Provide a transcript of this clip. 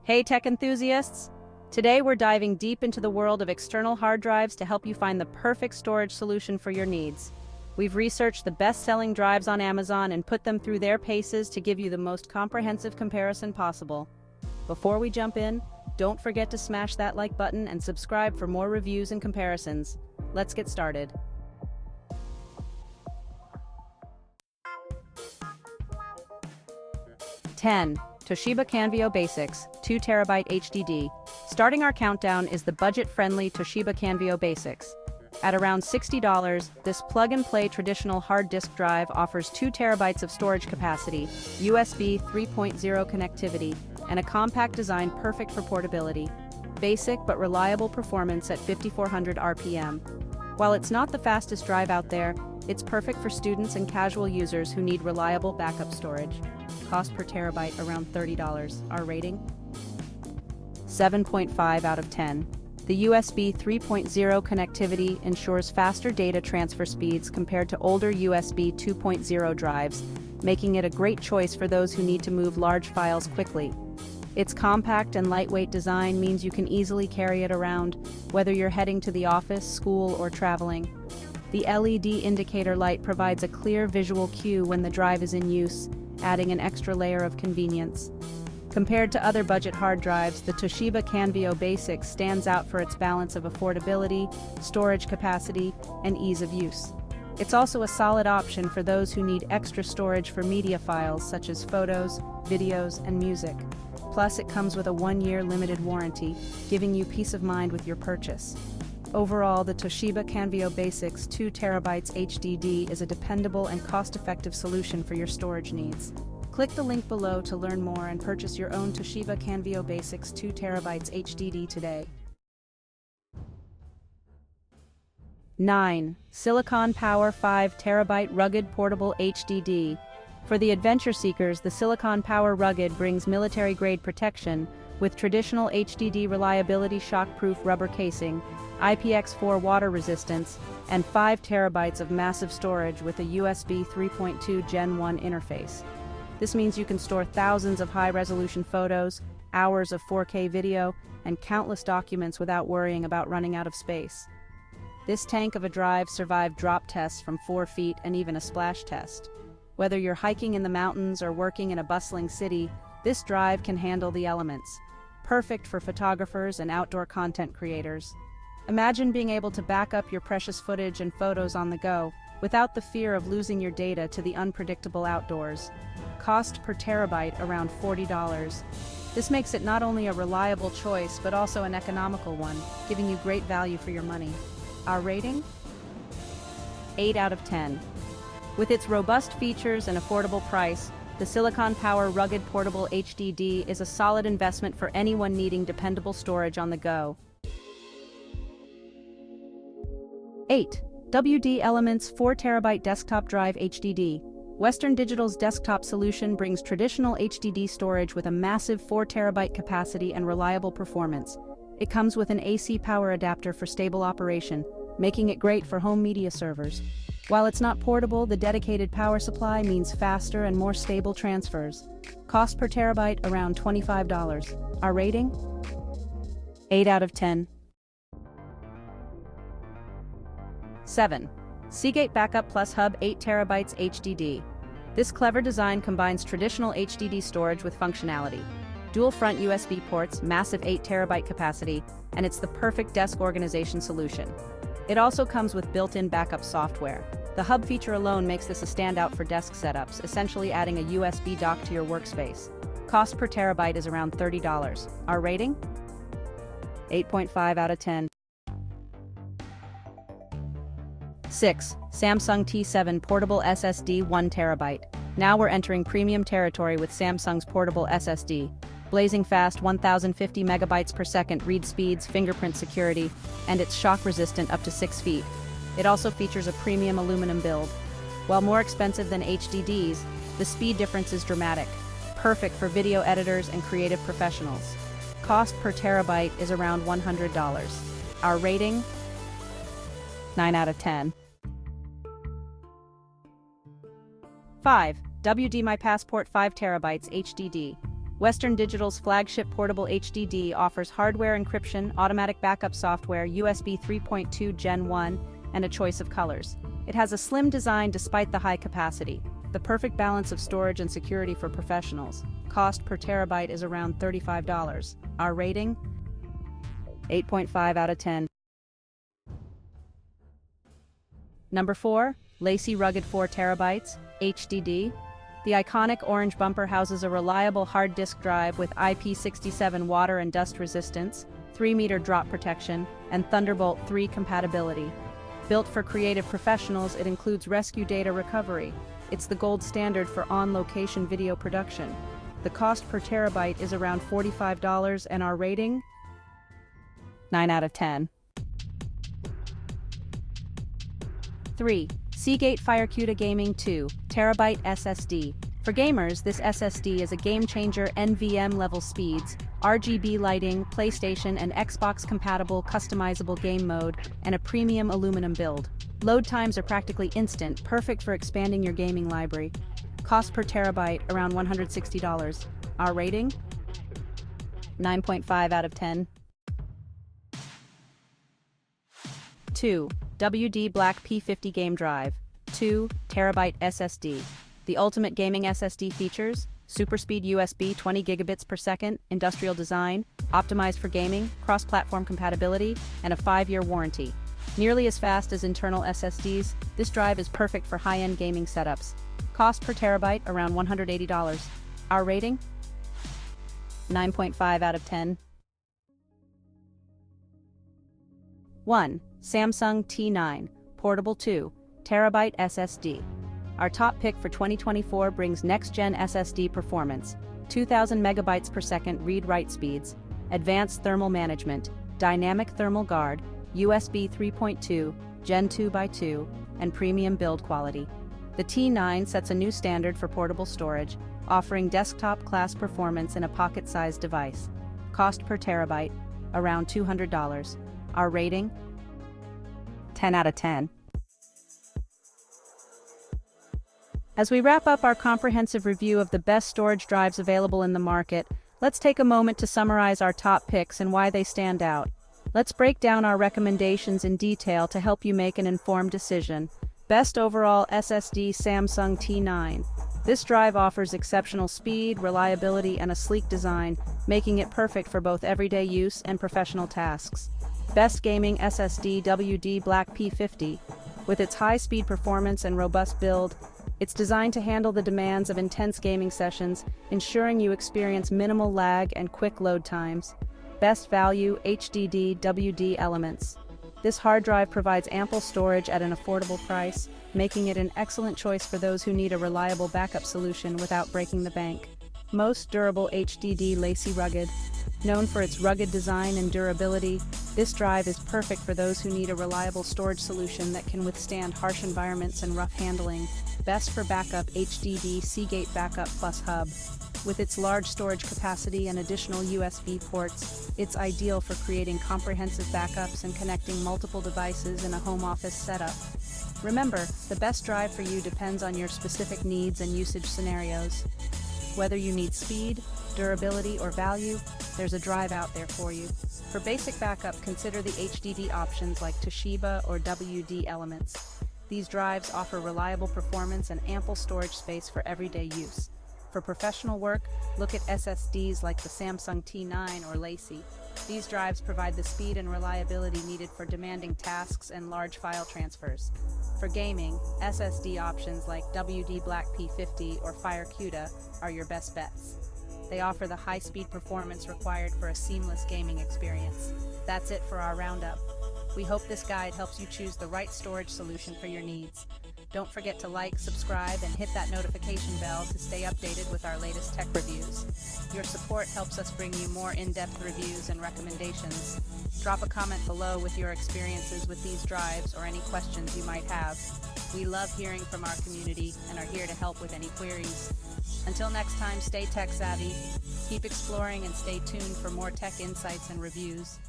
Hey tech enthusiasts! Today we're diving deep into the world of external hard drives to help you find the perfect storage solution for your needs. We've researched the best-selling drives on Amazon and put them through their paces to give you the most comprehensive comparison possible. Before we jump in, don't forget to smash that like button and subscribe for more reviews and comparisons. Let's get started. Ten. Toshiba Canvio Basics 2TB HDD. Starting our countdown is the budget-friendly Toshiba Canvio Basics. At around $60, this plug-and-play traditional hard disk drive offers 2 TB of storage capacity, USB 3.0 connectivity, and a compact design perfect for portability. Basic but reliable performance at 5400 RPM. While it's not the fastest drive out there, it's perfect for students and casual users who need reliable backup storage. Cost per terabyte around $30. Our rating? 7.5 out of 10. The USB 3.0 connectivity ensures faster data transfer speeds compared to older USB 2.0 drives, making it a great choice for those who need to move large files quickly. Its compact and lightweight design means you can easily carry it around, whether you're heading to the office, school, or traveling. The LED indicator light provides a clear visual cue when the drive is in use, adding an extra layer of convenience. Compared to other budget hard drives, the Toshiba Canvio Basics stands out for its balance of affordability, storage capacity, and ease of use. It's also a solid option for those who need extra storage for media files such as photos, videos, and music. Plus, it comes with a 1-year limited warranty, giving you peace of mind with your purchase. Overall, the Toshiba Canvio Basics 2TB HDD is a dependable and cost-effective solution for your storage needs. Click the link below to learn more and purchase your own Toshiba Canvio Basics 2TB HDD today. 9. Silicon Power 5TB Rugged Portable HDD. For the adventure seekers, the Silicon Power Rugged brings military-grade protection with traditional HDD reliability, shock-proof rubber casing, IPX4 water resistance, and 5 TB of massive storage with a USB 3.2 Gen 1 interface. This means you can store thousands of high-resolution photos, hours of 4K video, and countless documents without worrying about running out of space. This tank of a drive survived drop tests from 4 feet and even a splash test. Whether you're hiking in the mountains or working in a bustling city, this drive can handle the elements. Perfect for photographers and outdoor content creators. Imagine being able to back up your precious footage and photos on the go, without the fear of losing your data to the unpredictable outdoors. Cost per terabyte around $40. This makes it not only a reliable choice, but also an economical one, giving you great value for your money. Our rating? 8 out of 10. With its robust features and affordable price, the Silicon Power Rugged Portable HDD is a solid investment for anyone needing dependable storage on the go. 8. WD Elements 4TB Desktop Drive HDD. Western Digital's desktop solution brings traditional HDD storage with a massive 4TB capacity and reliable performance. It comes with an AC power adapter for stable operation, making it great for home media servers. While it's not portable, the dedicated power supply means faster and more stable transfers. Cost per terabyte around $25. Our rating? 8 out of 10. 7. Seagate Backup Plus Hub 8TB HDD. This clever design combines traditional HDD storage with functionality. Dual front USB ports, massive 8TB capacity, and it's the perfect desk organization solution. It also comes with built-in backup software. The hub feature alone makes this a standout for desk setups, essentially adding a USB dock to your workspace. Cost per terabyte is around $30. Our rating? 8.5 out of 10. 6. Samsung T7 Portable SSD 1TB. Now we're entering premium territory with Samsung's portable SSD. Blazing fast 1050 megabytes per second read speeds, fingerprint security, and it's shock resistant up to 6 feet. It also features a premium aluminum build. While more expensive than HDDs, the speed difference is dramatic, perfect for video editors and creative professionals. Cost per terabyte is around $100. Our rating? 9 out of 10. 5. WD My Passport 5TB HDD. Western Digital's flagship portable HDD offers hardware encryption, automatic backup software, USB 3.2 Gen 1, and a choice of colors. It has a slim design despite the high capacity, the perfect balance of storage and security for professionals. Cost per terabyte is around $35. Our rating? 8.5 out of 10. Number 4, LaCie Rugged 4 TB HDD. The iconic orange bumper houses a reliable hard disk drive with IP67 water and dust resistance, 3-meter drop protection, and Thunderbolt 3 compatibility. Built for creative professionals, it includes rescue data recovery. It's the gold standard for on-location video production. The cost per terabyte is around $45, and our rating? 9 out of 10. 3. Seagate FireCuda Gaming 2 TB SSD. For gamers, this SSD is a game-changer. NVMe-level speeds, RGB lighting, PlayStation and Xbox-compatible customizable game mode, and a premium aluminum build. Load times are practically instant, perfect for expanding your gaming library. Cost per terabyte, around $160. Our rating? 9.5 out of 10. 2. WD Black P50 Game Drive 2 TB SSD. The ultimate gaming SSD features: super speed USB 20 gigabits per second, industrial design, optimized for gaming, cross-platform compatibility, and a 5-year warranty. Nearly as fast as internal SSDs, this drive is perfect for high-end gaming setups. Cost per terabyte, around $180. Our rating? 9.5 out of 10. 1. Samsung T9 Portable 2 TB SSD. Our top pick for 2024 brings next-gen SSD performance, 2,000 megabytes per second read-write speeds, advanced thermal management, dynamic thermal guard, USB 3.2, Gen 2x2, and premium build quality. The T9 sets a new standard for portable storage, offering desktop-class performance in a pocket-sized device. Cost per terabyte, around $200. Our rating? 10 out of 10. As we wrap up our comprehensive review of the best storage drives available in the market, let's take a moment to summarize our top picks and why they stand out. Let's break down our recommendations in detail to help you make an informed decision. Best overall SSD: Samsung T9. This drive offers exceptional speed, reliability, and a sleek design, making it perfect for both everyday use and professional tasks. Best gaming SSD: WD Black P50. With its high-speed performance and robust build, it's designed to handle the demands of intense gaming sessions, ensuring you experience minimal lag and quick load times. Best value: HDD WD Elements. This hard drive provides ample storage at an affordable price, making it an excellent choice for those who need a reliable backup solution without breaking the bank. Most durable HDD: LaCie Rugged. Known for its rugged design and durability, this drive is perfect for those who need a reliable storage solution that can withstand harsh environments and rough handling. Best for backup: HDD Seagate Backup Plus Hub. With its large storage capacity and additional USB ports, it's ideal for creating comprehensive backups and connecting multiple devices in a home office setup. Remember, the best drive for you depends on your specific needs and usage scenarios. Whether you need speed, durability, or value, there's a drive out there for you. For basic backup, consider the HDD options like Toshiba or WD Elements. These drives offer reliable performance and ample storage space for everyday use. For professional work, look at SSDs like the Samsung T9 or LaCie. These drives provide the speed and reliability needed for demanding tasks and large file transfers. For gaming, SSD options like WD Black P50 or FireCuda are your best bets. They offer the high-speed performance required for a seamless gaming experience. That's it for our roundup. We hope this guide helps you choose the right storage solution for your needs. Don't forget to like, subscribe, and hit that notification bell to stay updated with our latest tech reviews. Your support helps us bring you more in-depth reviews and recommendations. Drop a comment below with your experiences with these drives or any questions you might have. We love hearing from our community and are here to help with any queries. Until next time, stay tech savvy, keep exploring, and stay tuned for more tech insights and reviews.